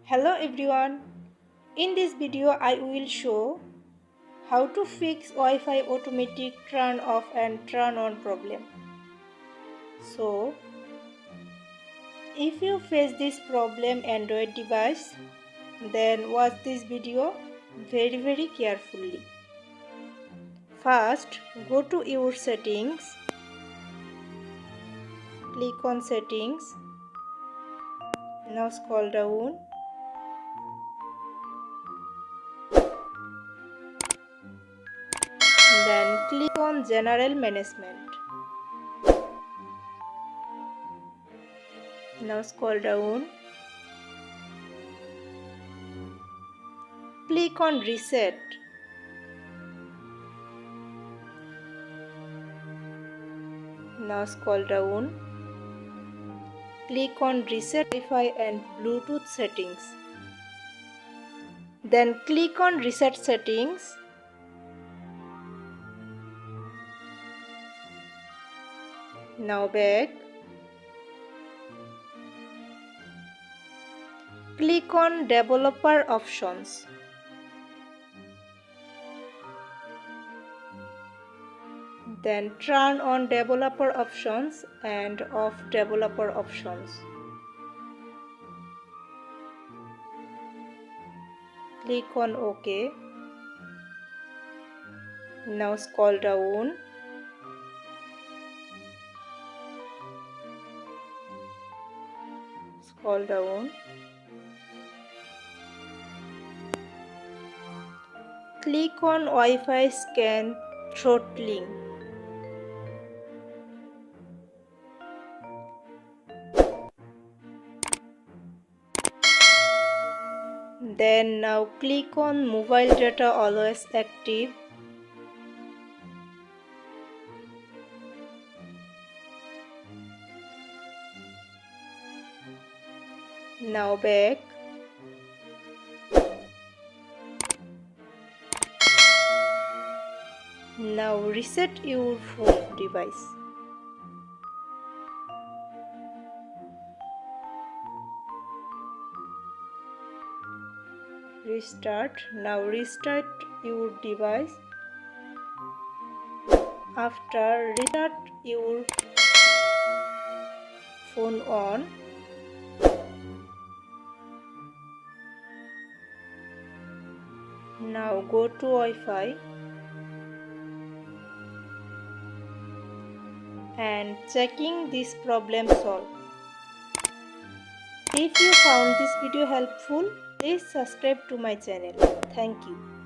Hello everyone, in this video I will show how to fix Wi-Fi automatic turn off and turn on problem. So, if you face this problem Android device, then watch this video very carefully. First, go to your settings, click on settings, now scroll down. Then click on General Management. Now scroll down. Click on Reset. Now scroll down. Click on Reset Wi-Fi and Bluetooth settings. Then click on Reset Settings. Now back. Click on Developer Options. Then turn on Developer Options and off Developer Options. Click on OK. Now scroll down. Scroll down. Click on Wi-Fi scan throttling. Then now click on mobile data always active. Now back. Now reset your phone device. Restart. Now restart your device. After restart your phone on. Now go to Wi-Fi and checking this problem solved. If you found this video helpful, please subscribe to my channel. Thank you.